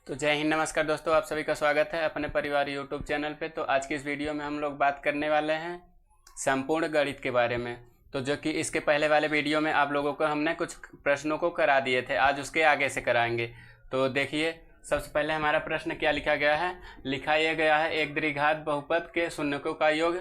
तो जय हिंद, नमस्कार दोस्तों, आप सभी का स्वागत है अपने परिवार यूट्यूब चैनल पे। तो आज की इस वीडियो में हम लोग बात करने वाले हैं संपूर्ण गणित के बारे में। तो जो कि इसके पहले वाले वीडियो में आप लोगों को हमने कुछ प्रश्नों को करा दिए थे, आज उसके आगे से कराएंगे। तो देखिए, सबसे पहले हमारा प्रश्न क्या लिखा गया है। लिखा यह गया है, एक द्विघात बहुपद के शून्यकों का योग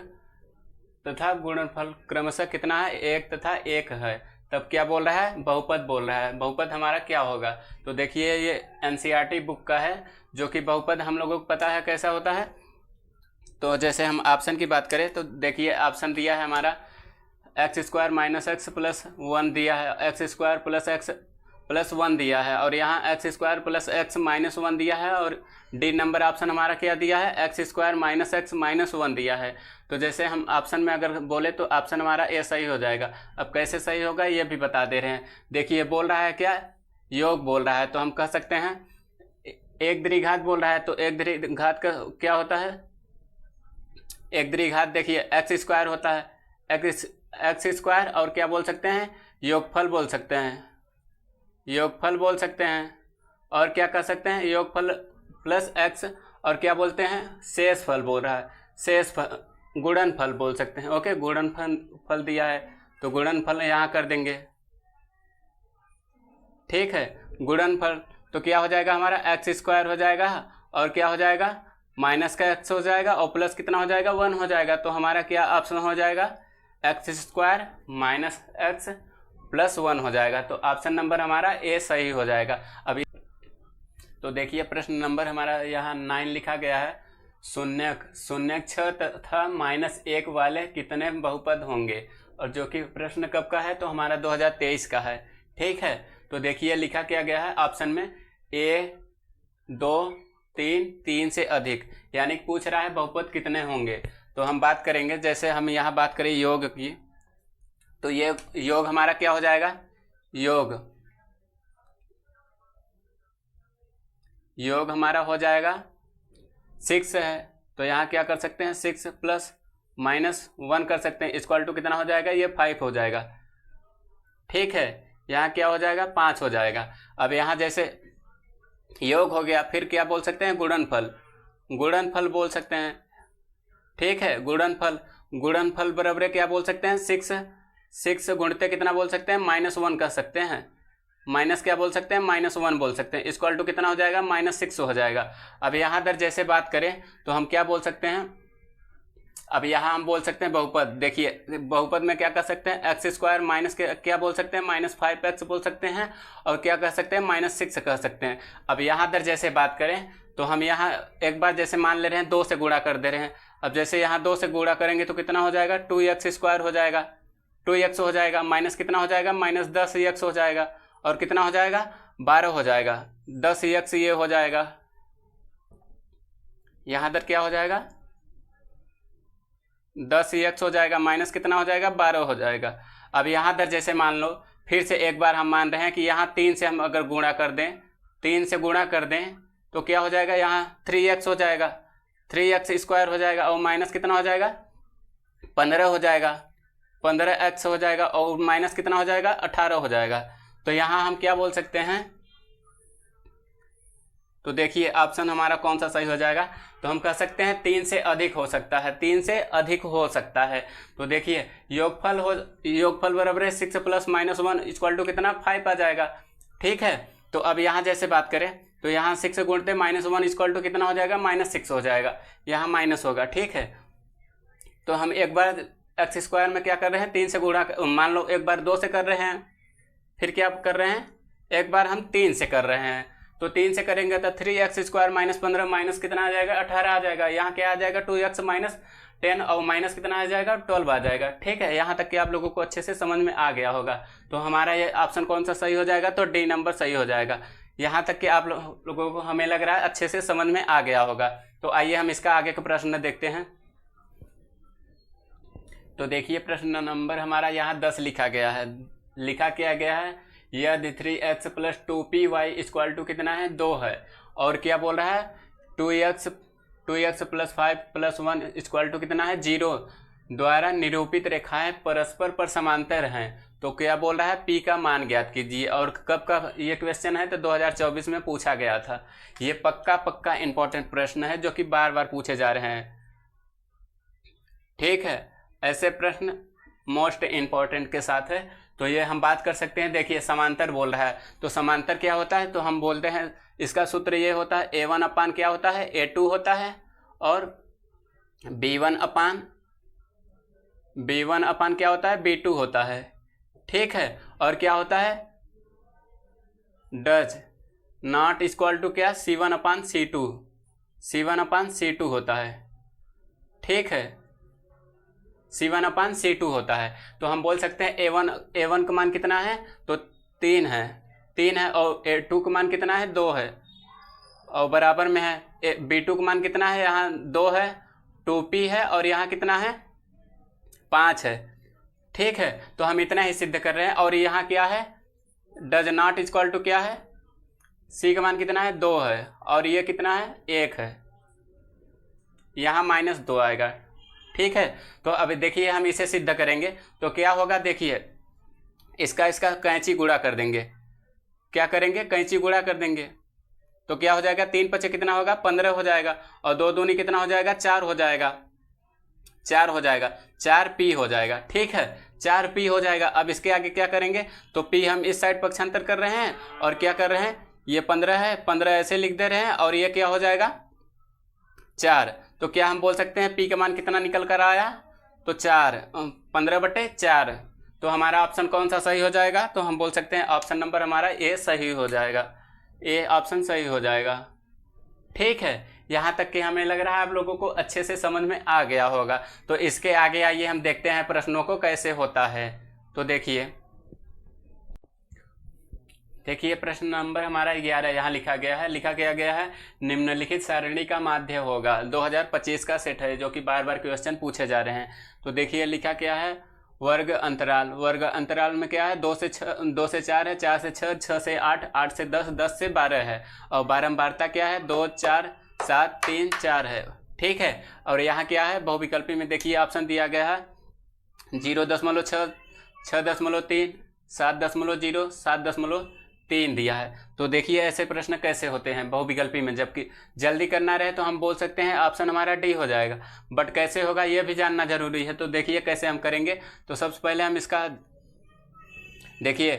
तथा गुणनफल क्रमशः कितना है, एक तथा एक है। तब क्या बोल रहा है, बहुपद बोल रहा है। बहुपद हमारा क्या होगा, तो देखिए ये एनसीईआरटी बुक का है, जो कि बहुपद हम लोगों को पता है कैसा होता है। तो जैसे हम ऑप्शन की बात करें तो देखिए ऑप्शन दिया है हमारा x square minus x plus one दिया है, x square plus x plus one दिया है, और यहाँ x square plus x minus one दिया है, और डी नंबर ऑप्शन हमारा क्या दिया है, x square minus x minus one दिया है। तो जैसे हम ऑप्शन में अगर बोले तो ऑप्शन हमारा ए सही हो जाएगा। अब कैसे सही होगा ये भी बता दे रहे हैं। देखिए बोल रहा है क्या, योग बोल रहा है, तो हम कह सकते हैं एक द्विघात बोल रहा है, तो एक द्विघात का क्या होता है, एक द्विघात देखिए एक्स स्क्वायर होता है, एक्स स्क्वायर, और क्या बोल सकते हैं, योगफल बोल सकते हैं, योगफल बोल सकते हैं, और क्या कर सकते हैं, योगफल प्लस एक्स, और क्या बोलते हैं, शेष फल बोल रहा है, शेष फल गुणनफल बोल सकते हैं। ओके, गुणनफल दिया है तो गुणनफल यहाँ कर देंगे, ठीक है। गुणनफल तो क्या हो जाएगा हमारा, एक्स स्क्वायर हो जाएगा, और क्या हो जाएगा, माइनस का एक्स हो जाएगा, और प्लस कितना हो जाएगा, वन हो जाएगा। तो हमारा क्या ऑप्शन हो जाएगा, x square minus x plus one हो जाएगा। तो ऑप्शन नंबर हमारा ए सही हो जाएगा। अभी तो देखिए प्रश्न नंबर हमारा यहाँ 9 लिखा गया है, शून्यक 6 तथा माइनस 1 वाले कितने बहुपद होंगे। और जो कि प्रश्न कब का है, तो हमारा 2023 का है, ठीक है। तो देखिए लिखा क्या गया है ऑप्शन में, ए 2 3 3 से अधिक, यानी पूछ रहा है बहुपद कितने होंगे। तो हम बात करेंगे, जैसे हम यहाँ बात करें योग की, तो ये योग हमारा क्या हो जाएगा, योग हमारा हो जाएगा 6 है, तो यहाँ क्या कर सकते हैं, 6 प्लस माइनस 1 कर सकते हैं, इक्वल टू कितना हो जाएगा, ये 5 हो जाएगा, ठीक है। यहाँ क्या हो जाएगा, 5 हो जाएगा। अब यहाँ जैसे योग हो गया, फिर क्या बोल सकते हैं, गुणनफल बोल सकते हैं, ठीक है। गुणनफल बराबर क्या बोल सकते हैं, 6 गुणते कितना बोल सकते हैं, -1 कर सकते हैं, माइनस क्या बोल सकते हैं, -1 बोल सकते हैं, इक्वल टू कितना हो जाएगा, -6 हो जाएगा। अब यहाँ पर जैसे बात करें तो हम क्या बोल सकते हैं, अब यहाँ हम बोल सकते हैं बहुपद। देखिए बहुपद में क्या कर सकते हैं, एक्स स्क्वायर माइनस क्या बोल सकते हैं, -5x बोल सकते हैं, और क्या कर सकते हैं, -6 कह सकते हैं। अब यहाँ पर जैसे बात करें तो हम यहाँ एक बार जैसे मान ले रहे हैं 2 से गुणा कर दे रहे हैं। अब जैसे यहाँ 2 से गुणा करेंगे तो कितना हो जाएगा, 2x स्क्वायर हो जाएगा, 2x हो जाएगा, माइनस कितना हो जाएगा, -10x हो जाएगा, और कितना हो जाएगा, 12 हो जाएगा, 10x ये हो जाएगा, यहाँ पर क्या हो जाएगा, 10x हो जाएगा, माइनस कितना हो जाएगा, 12 हो जाएगा। अब यहाँ पर जैसे मान लो, फिर से एक बार हम मान रहे हैं कि यहाँ 3 से हम अगर गुणा कर दें, 3 से गुणा कर दें तो क्या हो जाएगा, यहाँ 3x हो जाएगा, 3x स्क्वायर हो जाएगा, और माइनस कितना हो जाएगा, 15 हो जाएगा, 15x हो जाएगा, और माइनस कितना हो जाएगा, 18 हो जाएगा। तो यहाँ हम क्या बोल सकते हैं, तो देखिए ऑप्शन हमारा कौन सा सही हो जाएगा, तो हम कह सकते हैं 3 से अधिक हो सकता है, 3 से अधिक हो सकता है। तो देखिए योगफल बराबर है 6 प्लस -1 इक्वल टू कितना, 5 आ जाएगा, ठीक है। तो अब यहाँ जैसे बात करें तो यहाँ 6 गुणते -1 इक्वल टू कितना हो जाएगा, -6 हो जाएगा, यहाँ माइनस होगा, ठीक है। तो हम एक बार एक्स स्क्वायर में क्या कर रहे हैं, 3 से गुणा, मान लो एक बार 2 से कर रहे हैं, फिर क्या कर रहे हैं, एक बार हम 3 से कर रहे हैं, तो 3 से करेंगे तो 3x स्क्वायर -15 माइनस कितना आ जाएगा, 18 आ जाएगा, यहाँ क्या आ जाएगा, 2x माइनस 10, और माइनस कितना आ जाएगा, 12 आ जाएगा, ठीक है। यहाँ तक कि आप लोगों को अच्छे से समझ में आ गया होगा। तो हमारा ये ऑप्शन कौन सा सही हो जाएगा, तो डी नंबर सही हो जाएगा। यहाँ तक कि आप लोगों को हमें लग रहा है अच्छे से समझ में आ गया होगा। तो आइए हम इसका आगे का प्रश्न देखते हैं। तो देखिए प्रश्न नंबर हमारा यहाँ 10 लिखा गया है। लिखा क्या गया है, यदि 3x plus 2py equal to कितना है, 2 है, और क्या बोल रहा है, 2x plus 5 plus 1 equal to कितना है, 0 द्वारा निरूपित रेखाएं परस्पर पर समांतर हैं तो क्या बोल रहा है, पी का मान ज्ञात कीजिए। और कब का ये क्वेश्चन है, तो 2024 में पूछा गया था। ये पक्का इंपॉर्टेंट प्रश्न है जो कि बार बार पूछे जा रहे हैं। ठीक है, ऐसे प्रश्न मोस्ट इंपॉर्टेंट के साथ है। तो ये हम बात कर सकते हैं। देखिए समांतर बोल रहा है, तो समांतर क्या होता है, तो हम बोलते हैं इसका सूत्र ये होता है A1 अपान क्या होता है, A2 होता है, और B1 अपान क्या होता है, B2 होता है। ठीक है, और क्या होता है, डज नॉट इक्वल टू क्या, C1 अपान C2 होता है। ठीक है, C1 अपान C2 होता है। तो हम बोल सकते हैं A1 का मान कितना है, तो 3 है, और A2 का मान कितना है, 2 है, और बराबर में है B2 का मान कितना है, यहाँ 2 है, 2p है, और यहाँ कितना है, 5 है। ठीक है, तो हम इतना ही सिद्ध कर रहे हैं। और यहाँ क्या है, डज नॉट इक्वल टू क्या है, C का मान कितना है, 2 है, और ये कितना है, 1 है, यहाँ -2 आएगा। ठीक है, तो अब देखिए हम इसे सिद्ध करेंगे तो क्या होगा, देखिए इसका कैंची गुणा कर देंगे। क्या करेंगे, कैंची गुणा कर देंगे, तो क्या हो जाएगा, 3 पचे कितना होगा, 15 हो जाएगा, और 2 दूनी कितना हो जाएगा, 4 हो जाएगा, 4p हो जाएगा। ठीक है, 4p हो जाएगा। अब इसके आगे क्या करेंगे, तो p हम इस साइड पक्षांतर कर रहे हैं, और क्या कर रहे हैं, ये 15 है, 15 ऐसे लिख दे रहे हैं, और ये क्या हो जाएगा, 4। तो क्या हम बोल सकते हैं p का मान कितना निकल कर आया, तो 4, 15/4। तो हमारा ऑप्शन कौन सा सही हो जाएगा, तो हम बोल सकते हैं ऑप्शन नंबर हमारा ए सही हो जाएगा, ए ऑप्शन सही हो जाएगा। ठीक है, यहाँ तक कि हमें लग रहा है आप लोगों को अच्छे से समझ में आ गया होगा। तो इसके आगे आइए हम देखते हैं प्रश्नों को कैसे होता है। तो देखिए प्रश्न नंबर हमारा 11 यहाँ लिखा गया है निम्नलिखित सारणी का माध्य होगा। 2025 का सेट है जो कि बार बार क्वेश्चन पूछे जा रहे हैं। तो देखिए लिखा क्या है, वर्ग अंतराल में क्या है, 2 से 4 है, 4 से 6, 6 से 8, 8 से 10, 10 से 12 है, और बारंबारता क्या है, 2 4 7 3 4 है। ठीक है, और यहाँ क्या है, बहुविकल्पी में देखिए ऑप्शन दिया गया है 0.6, 6.3, 7.0, 7.3 दिया है। तो देखिए ऐसे प्रश्न कैसे होते हैं बहुविकल्पी में, जबकि जल्दी करना रहे तो हम बोल सकते हैं ऑप्शन हमारा डी हो जाएगा, बट कैसे होगा ये भी जानना जरूरी है। तो देखिए कैसे हम करेंगे। तो सबसे पहले हम इसका देखिए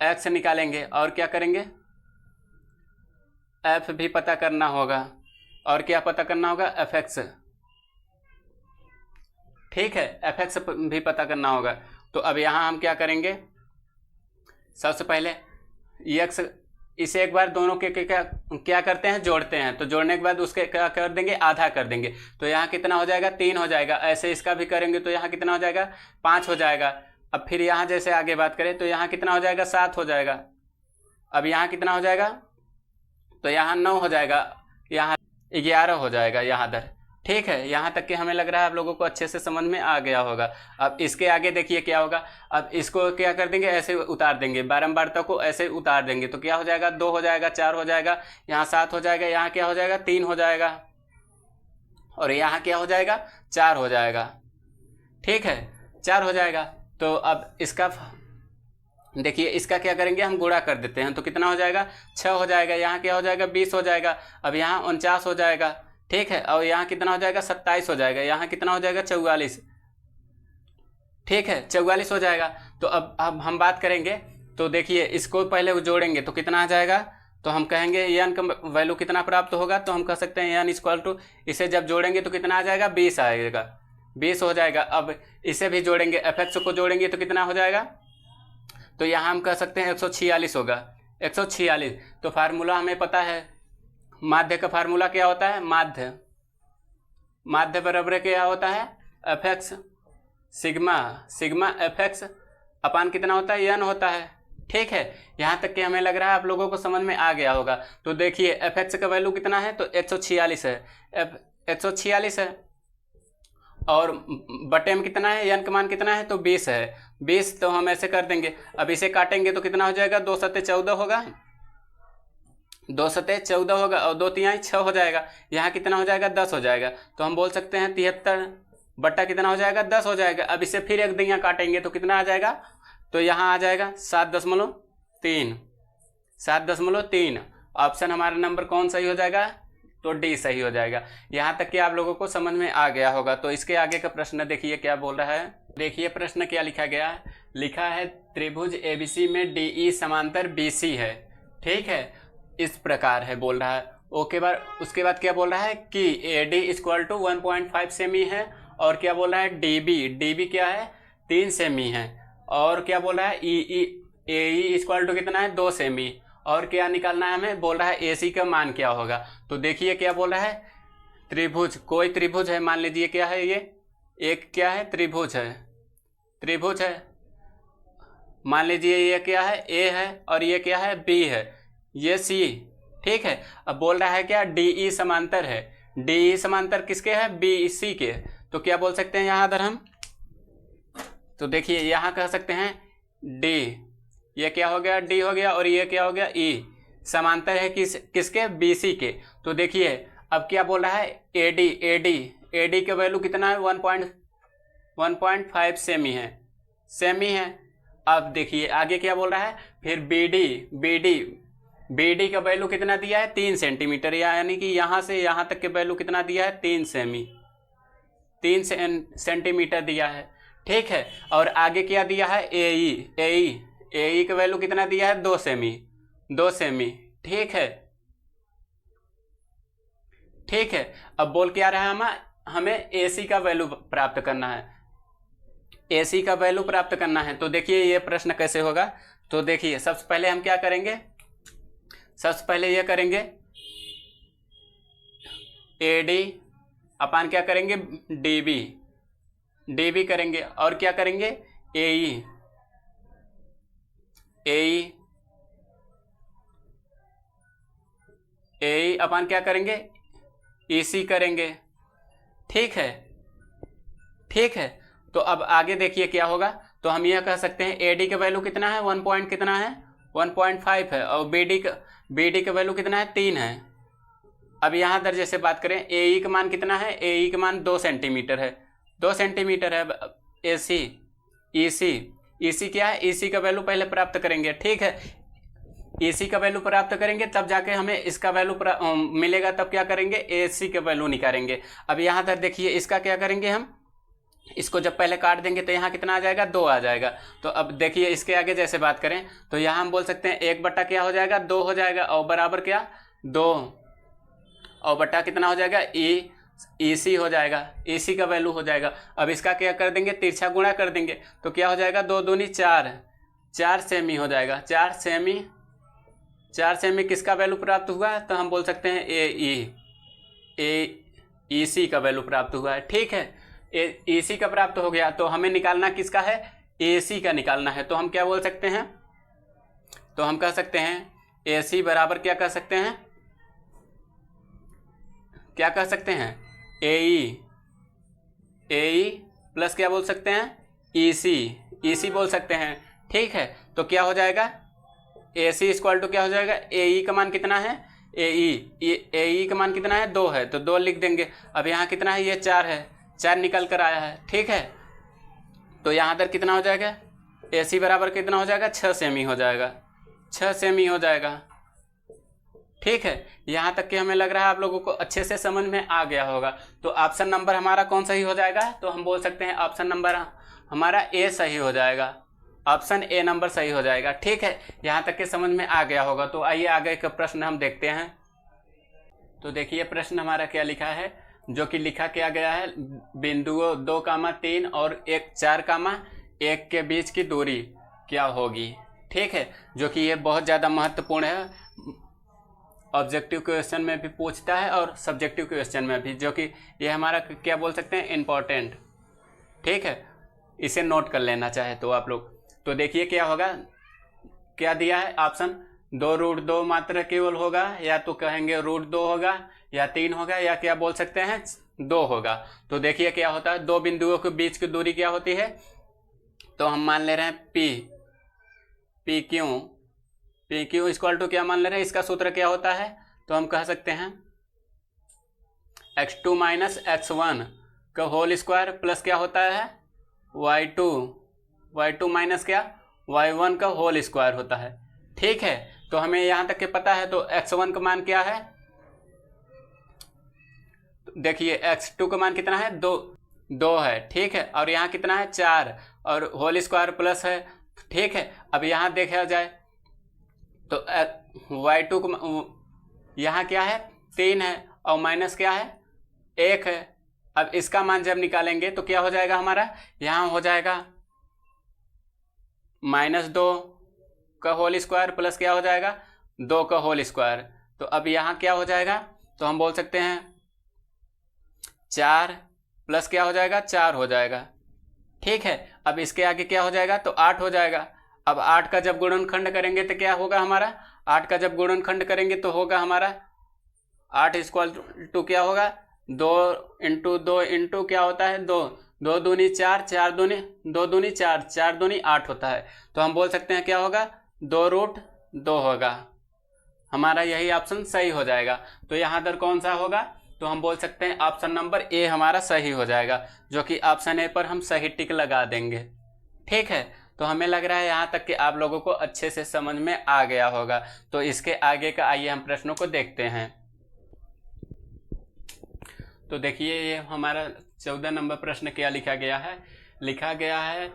एक्स निकालेंगे, और क्या करेंगे, एफ भी पता करना होगा, और क्या पता करना होगा, एफ एक्स। ठीक है, एफ एक्स भी पता करना होगा। तो अब यहाँ हम क्या करेंगे, सबसे पहले एक्स, इसे एक बार दोनों के क्या करते हैं, जोड़ते हैं। तो जोड़ने के बाद उसके क्या कर देंगे, आधा कर देंगे। तो यहाँ कितना हो जाएगा, 3 हो जाएगा। ऐसे इसका भी करेंगे तो यहाँ कितना हो जाएगा, 5 हो जाएगा। अब फिर यहाँ जैसे आगे बात करें तो यहाँ कितना हो जाएगा, 7 हो जाएगा। अब यहाँ कितना हो जाएगा, तो यहाँ 9 हो जाएगा, यहाँ 11 हो जाएगा यहाँ दर। ठीक है, यहाँ तक कि हमें लग रहा है आप लोगों को अच्छे से समझ में आ गया होगा। अब इसके आगे देखिए क्या होगा, अब इसको क्या कर देंगे, ऐसे उतार देंगे, बारंबारता को ऐसे उतार देंगे। तो क्या हो जाएगा, 2 हो जाएगा, 4 हो जाएगा, यहाँ 7 हो जाएगा, यहाँ क्या हो जाएगा, 3 हो जाएगा, और यहाँ क्या हो जाएगा, 4 हो जाएगा। ठीक है, 4 हो जाएगा। तो अब इसका देखिए इसका क्या करेंगे, हम गुणा कर देते हैं। तो कितना हो जाएगा, 6 हो जाएगा, यहाँ क्या हो जाएगा, 20 हो जाएगा। अब यहाँ 49 हो जाएगा। ठीक है, और यहाँ कितना हो जाएगा, 27 हो जाएगा, यहाँ कितना हो जाएगा, 44। ठीक है, 44 हो जाएगा। तो अब हम बात करेंगे। तो देखिए इसको पहले जोड़ेंगे तो कितना आ जाएगा, तो हम कहेंगे एन का वैल्यू कितना प्राप्त होगा। तो हम कह सकते हैं एन इक्वल टू, इसे जब जोड़ेंगे तो कितना आ जाएगा, 20 आएगा, 20 हो जाएगा। अब इसे भी जोड़ेंगे, एफ एक्स को जोड़ेंगे तो कितना हो जाएगा, तो यहाँ हम कह सकते हैं 146 होगा, 146। तो फार्मूला हमें पता है, माध्य का फार्मूला क्या होता है, माध्य बराबर क्या होता है, f x sigma f x upon कितना होता है, एन होता है। ठीक है, यहाँ तक कि हमें लग रहा है आप लोगों को समझ में आ गया होगा। तो देखिए एफ एक्स का वैल्यू कितना है, तो 146 है, 146 है, और बटे में कितना है, एन का मान कितना है, तो 20 है, 20। तो हम ऐसे कर देंगे, अब इसे काटेंगे तो कितना हो जाएगा, 2 सत्ते 14 होगा, 2 सत्ते 14 होगा, और 2 तिहाई 6 हो जाएगा। यहाँ कितना हो जाएगा, 10 हो जाएगा। तो हम बोल सकते हैं 73 बट्टा कितना हो जाएगा 10 हो जाएगा। अब इसे फिर एक दिया काटेंगे तो कितना आ जाएगा, तो यहाँ आ जाएगा 7.3, 7.3। ऑप्शन हमारा नंबर कौन सही हो जाएगा, तो डी सही हो जाएगा। यहाँ तक कि आप लोगों को समझ में आ गया होगा। तो इसके आगे का प्रश्न देखिए क्या बोल रहा है। देखिए प्रश्न क्या लिखा गया है, लिखा है त्रिभुज एबीसी में डीई समांतर बीसी है, ठीक है, इस प्रकार है बोल रहा है। ओके बार उसके बाद क्या बोल रहा है कि एडी इक्वल टू 1.5 सेमी है, और क्या बोल रहा है डीबी क्या है 3 सेमी है, और क्या बोल रहा है एई इक्वल टू कितना है 2 सेमी, और क्या निकालना है हमें, बोल रहा है एसी का मान क्या होगा। तो देखिए क्या बोल रहा है, त्रिभुज, कोई त्रिभुज है, मान लीजिए क्या है ये, एक क्या है त्रिभुज है, त्रिभुज है, मान लीजिए ये क्या है ए है, और ये क्या है बी है, ये सी, ठीक है। अब बोल रहा है क्या डीई समांतर है, डीई समांतर किसके है, बी सी के। तो क्या बोल सकते हैं यहाँ अगर हम, तो देखिए यहाँ कह सकते हैं डी, ये क्या हो गया डी हो गया, और ये क्या हो गया ई, समांतर है किसके, बीसी के। तो देखिए अब क्या बोल रहा है एडी का वैल्यू कितना है 1.5 सेमी है, सेमी है। अब देखिए आगे क्या बोल रहा है, फिर बीडी का वैल्यू कितना दिया है 3 सेंटीमीटर, यानी कि यहाँ से यहाँ तक के वैल्यू कितना दिया है 3 सेंटीमीटर दिया है, ठीक है। और आगे क्या दिया है एई का वैल्यू कितना दिया है 2 सेमी, ठीक है, ठीक है। अब बोल क्या रहा है हमें एसी का वैल्यू प्राप्त करना है, एसी का वैल्यू प्राप्त करना है। तो देखिए ये प्रश्न कैसे होगा, तो देखिए सबसे पहले हम क्या करेंगे, सबसे पहले ये करेंगे एडी अपन क्या करेंगे डीबी करेंगे, और क्या करेंगे एई अपन क्या करेंगे ईसी करेंगे, ठीक है, ठीक है। तो अब आगे देखिए क्या होगा, तो हम यह कह सकते हैं एडी का वैल्यू कितना है 1.5 है, और बीडी का वैल्यू कितना है 3 है। अब यहाँ दर्जे से बात करें एई का मान कितना है, एई का मान 2 सेंटीमीटर है, 2 सेंटीमीटर है। ईसी क्या है, ईसी का वैल्यू पहले प्राप्त करेंगे, ठीक है, ईसी का वैल्यू प्राप्त करेंगे तब जाके हमें इसका वैल्यू मिलेगा, तब क्या करेंगे एसी का वैल्यू निकालेंगे। अब यहाँ तक देखिए इसका क्या करेंगे हम, इसको जब पहले काट देंगे तो यहाँ कितना आ जाएगा 2 आ जाएगा। तो अब देखिए इसके आगे जैसे बात करें तो यहाँ हम बोल सकते हैं 1 बट्टा क्या हो जाएगा 2 हो जाएगा, और बराबर क्या 2, और बट्टा कितना हो जाएगा ईसी हो जाएगा, ईसी का वैल्यू हो जाएगा। अब इसका क्या कर देंगे तिरछा गुणा कर देंगे, तो क्या हो जाएगा 2 दूनी 4 सेमी हो जाएगा, 4 सेमी किसका वैल्यू प्राप्त हुआ, तो हम बोल सकते हैं ईसी का वैल्यू प्राप्त हुआ है, ठीक है। एसी का प्राप्त हो गया, तो हमें निकालना किसका है, एसी का निकालना है। तो हम क्या बोल सकते हैं, तो हम कह सकते हैं एसी बराबर क्या कह सकते हैं, क्या कह सकते हैं एई प्लस क्या बोल सकते हैं ईसी बोल सकते हैं, ठीक है। तो क्या हो जाएगा एसी इक्वल टू क्या हो जाएगा, एई का मान कितना है, एई का मान कितना है 2 है, तो 2 लिख देंगे। अब यहाँ कितना है, ये 4 है, 4 निकल कर आया है, ठीक है। तो यहाँ पर कितना हो जाएगा, एसी बराबर कितना हो जाएगा 6 सेमी हो जाएगा, 6 सेमी हो जाएगा, ठीक है। यहाँ तक कि हमें लग रहा है आप लोगों को अच्छे से समझ में आ गया होगा। तो ऑप्शन नंबर हमारा कौन सही हो जाएगा, तो हम बोल सकते हैं ऑप्शन नंबर हमारा ए सही हो जाएगा, ऑप्शन ए नंबर सही हो जाएगा, ठीक है। यहाँ तक के समझ में आ गया होगा। तो आइए आगे का प्रश्न हम देखते हैं। तो देखिए प्रश्न हमारा क्या लिखा है, जो कि लिखा क्या गया है, बिंदुओं 2,3 और 4,1 के बीच की दूरी क्या होगी, ठीक है। जो कि ये बहुत ज़्यादा महत्वपूर्ण है, ऑब्जेक्टिव क्वेश्चन में भी पूछता है और सब्जेक्टिव क्वेश्चन में भी, जो कि ये हमारा क्या बोल सकते हैं इम्पोर्टेंट, ठीक है। इसे नोट कर लेना चाहे तो आप लोग। तो देखिए क्या होगा, क्या दिया है ऑप्शन 2√2 मात्र केवल होगा, या तो कहेंगे √2 होगा, या 3 होगा, या क्या बोल सकते हैं 2 होगा। तो देखिए क्या होता है, 2 बिंदुओं के बीच की दूरी क्या होती है, तो हम मान ले रहे हैं पी क्यू इक्वल टू क्या मान ले रहे हैं, इसका सूत्र क्या होता है, तो हम कह सकते हैं x2 - x1 का होल स्क्वायर प्लस क्या होता है y2 माइनस क्या y1 का होल स्क्वायर होता है। ठीक है, तो हमें यहां तक के पता है। तो x1 का मान क्या है, देखिए x2 का मान कितना है 2 है। ठीक है, और यहाँ कितना है 4 और होल स्क्वायर प्लस है। ठीक है, अब यहाँ देखा जाए तो y2 को यहाँ क्या है 3 है और माइनस क्या है 1 है। अब इसका मान जब निकालेंगे तो क्या हो जाएगा हमारा, यहाँ हो जाएगा -2 का होल स्क्वायर प्लस क्या हो जाएगा 2 का होल स्क्वायर। तो अब यहाँ क्या हो जाएगा, तो हम बोल सकते हैं 4 प्लस क्या हो जाएगा 4 हो जाएगा। ठीक है, अब इसके आगे क्या हो जाएगा, तो 8 हो जाएगा। अब 8 का जब गुणनखंड करेंगे तो क्या होगा हमारा, 8 का जब गुणनखंड करेंगे तो होगा हमारा 8 इक्वल टू क्या होगा 2 इंटू 2 इंटू क्या होता है 2 2 दूनी 4 4 दूनी 2 दूनी 4 4 दूनी 8 होता है। तो हम बोल सकते हैं क्या होगा 2√2 होगा। हमारा यही ऑप्शन सही हो जाएगा। तो यहाँ दर कौन सा होगा, तो हम बोल सकते हैं ऑप्शन नंबर ए हमारा सही हो जाएगा, जो कि ऑप्शन ए पर हम सही टिक लगा देंगे। ठीक है, तो हमें लग रहा है यहाँ तक कि आप लोगों को अच्छे से समझ में आ गया होगा। तो इसके आगे का आइए हम प्रश्नों को देखते हैं। तो देखिए ये हमारा 14 नंबर प्रश्न क्या लिखा गया है, लिखा गया है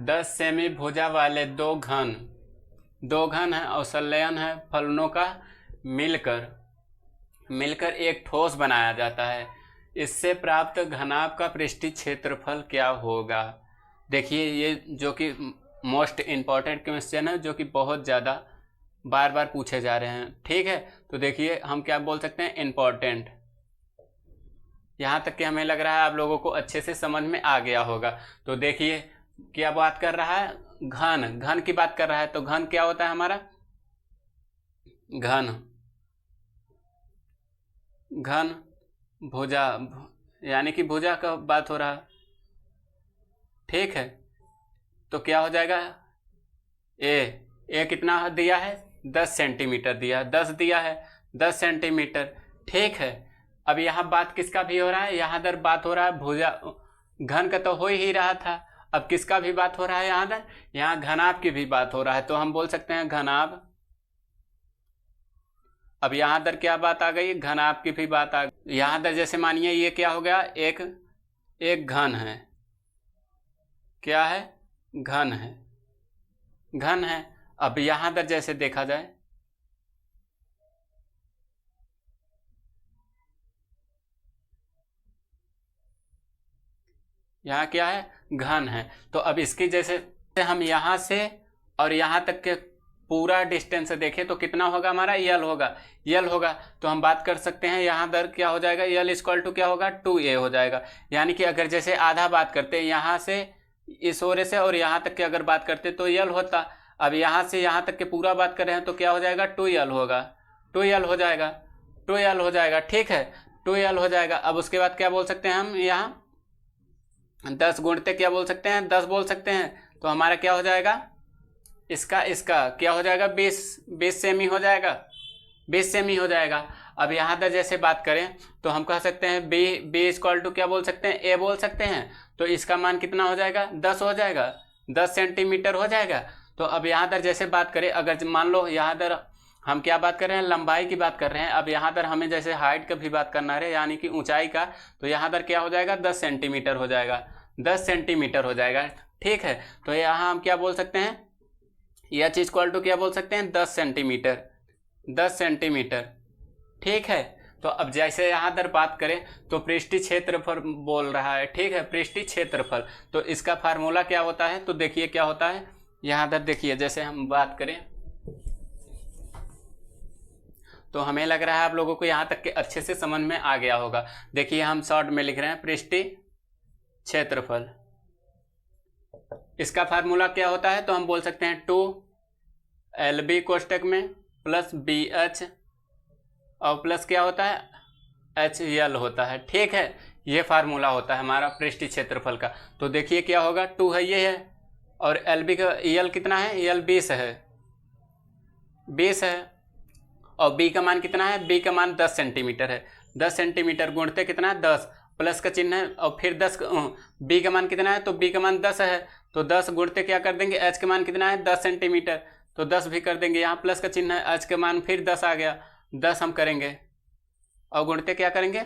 10 सेमी भुजा वाले दो घन है और संलयन है फलनों का मिलकर एक ठोस बनाया जाता है। इससे प्राप्त घनाभ का पृष्ठीय क्षेत्रफल क्या होगा। देखिए ये जो कि मोस्ट इम्पॉर्टेंट क्वेश्चन है, जो कि बहुत ज़्यादा बार बार पूछे जा रहे हैं। ठीक है, तो देखिए हम क्या बोल सकते हैं इम्पॉर्टेंट। यहाँ तक कि हमें लग रहा है आप लोगों को अच्छे से समझ में आ गया होगा। तो देखिए क्या बात कर रहा है, घन की बात कर रहा है। तो घन क्या होता है हमारा, घन भुजा, यानी कि भुजा का बात हो रहा है। ठीक है, तो क्या हो जाएगा ए कितना दिया है 10 सेंटीमीटर दिया, 10 दिया है 10 सेंटीमीटर। ठीक है, अब यहाँ बात किसका भी हो रहा है, यहाँ दर बात हो रहा है भुजा, घन का तो हो ही रहा था। अब किसका भी बात हो रहा है यहाँ दर, यहाँ घनाभ की भी बात हो रहा है। तो हम बोल सकते हैं घनाभ। अब यहाँ दर क्या बात आ गई, घनाभ की भी बात आ गई। यहाँ दर जैसे मानिए ये क्या हो गया, एक घन है, क्या है घन है। अब यहाँ दर जैसे देखा जाए, यहाँ क्या है घन है। तो अब इसकी जैसे हम यहाँ से और यहाँ तक के पूरा डिस्टेंस देखें तो कितना होगा हमारा यल होगा। तो हम बात कर सकते हैं यहाँ दर क्या हो जाएगा, यल इक्वल टू क्या होगा 2a हो जाएगा। यानी कि अगर जैसे आधा बात करते हैं यहाँ से इस ओरे से और यहाँ तक की अगर बात करते तो यल होता। अब यहाँ से यहाँ तक के पूरा बात कर रहे हैं तो क्या हो जाएगा 2l होगा, 2l हो जाएगा। ठीक है, 2l हो जाएगा। अब उसके बाद क्या बोल सकते हैं हम, यहाँ 10 गुणते क्या बोल सकते हैं 10 बोल सकते हैं। तो हमारा क्या हो जाएगा, इसका क्या हो जाएगा 20 सेमी हो जाएगा, 20 सेमी हो जाएगा। अब यहाँ पर जैसे बात करें तो हम कह सकते हैं बी इक्वल टू क्या बोल सकते हैं ए बोल सकते हैं। तो इसका मान कितना हो जाएगा 10 हो जाएगा, 10 सेंटीमीटर हो जाएगा। तो अब यहाँ पर जैसे बात करें, अगर मान लो यहाँ पर हम क्या बात कर रहे हैं लंबाई की बात कर रहे हैं। अब यहाँ पर हमें जैसे हाइट का भी बात करना है, यानी कि ऊंचाई का। तो यहाँ पर क्या हो जाएगा 10 सेंटीमीटर हो जाएगा, 10 सेंटीमीटर हो जाएगा। ठीक है, तो यहाँ हम क्या बोल सकते हैं, यह चीज इक्वल टू क्या बोल सकते हैं 10 सेंटीमीटर। ठीक है, तो अब जैसे यहाँ दर बात करें तो पृष्ठीय क्षेत्रफल बोल रहा है। ठीक है, पृष्ठीय क्षेत्रफल, तो इसका फार्मूला क्या होता है, तो देखिए क्या होता है। यहाँ दर देखिए जैसे हम बात करें तो हमें लग रहा है आप लोगों को यहाँ तक के अच्छे से समझ में आ गया होगा। देखिए हम शॉर्ट में लिख रहे हैं पृष्ठीय क्षेत्रफल। इसका फार्मूला क्या होता है, तो हम बोल सकते हैं 2LB कोष्टक में प्लस BH और प्लस क्या होता है HL होता है। ठीक है, ये फार्मूला होता है हमारा पृष्ठीय क्षेत्रफल का। तो देखिए क्या होगा 2 है ये है, और LB का EL कितना है, EL 20 है, और B का मान कितना है, B का मान 10 सेंटीमीटर है। 10 सेंटीमीटर गुणते कितना है 10, प्लस का चिन्ह है और फिर 10 बी का मान कितना है, तो बी का मान 10 है, तो 10 गुणते क्या कर देंगे, एच का मान कितना है 10 सेंटीमीटर, तो 10 भी कर देंगे। यहाँ प्लस का चिन्ह है, एच का मान फिर 10 आ गया, 10 हम करेंगे और गुणते क्या करेंगे,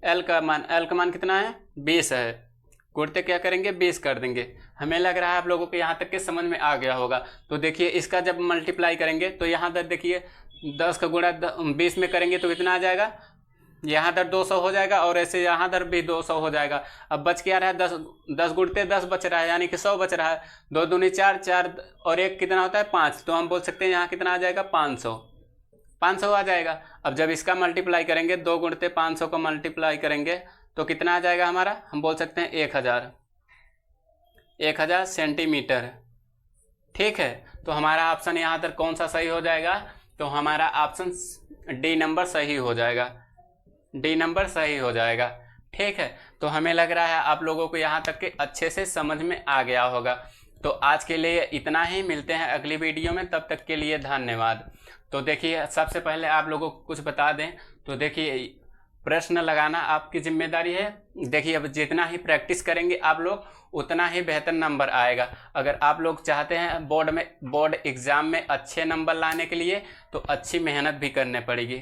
एल का मान कितना है 20 है, गुणते क्या करेंगे 20 कर देंगे। हमें लग रहा है आप लोगों को यहाँ तक के समझ में आ गया होगा। तो देखिए इसका जब मल्टीप्लाई करेंगे तो यहाँ तक देखिए 10 का गुणा 20 में करेंगे तो कितना आ जाएगा, यहाँ दर 200 हो जाएगा और ऐसे यहाँ दर भी 200 हो जाएगा। अब बच क्या रहा है 10 गुणते 10 बच रहा है, यानी कि 100 बच रहा है। 2 दूनी 4, 4 और 1 कितना होता है 5, तो हम बोल सकते हैं यहाँ कितना आ जाएगा 500 आ जाएगा। अब जब इसका मल्टीप्लाई करेंगे 2 गुणते 500 को मल्टीप्लाई करेंगे तो कितना आ जाएगा हमारा, हम बोल सकते हैं 1000 सेंटीमीटर। ठीक है, तो हमारा ऑप्शन यहाँ पर कौन सा सही हो जाएगा, तो हमारा ऑप्शन डी नंबर सही हो जाएगा, डी नंबर सही हो जाएगा। ठीक है, तो हमें लग रहा है आप लोगों को यहाँ तक के अच्छे से समझ में आ गया होगा। तो आज के लिए इतना ही, मिलते हैं अगली वीडियो में, तब तक के लिए धन्यवाद। तो देखिए सबसे पहले आप लोगों को कुछ बता दें, तो देखिए प्रश्न लगाना आपकी जिम्मेदारी है। देखिए अब जितना ही प्रैक्टिस करेंगे आप लोग उतना ही बेहतर नंबर आएगा। अगर आप लोग चाहते हैं बोर्ड एग्जाम में अच्छे नंबर लाने के लिए तो अच्छी मेहनत भी करनी पड़ेगी।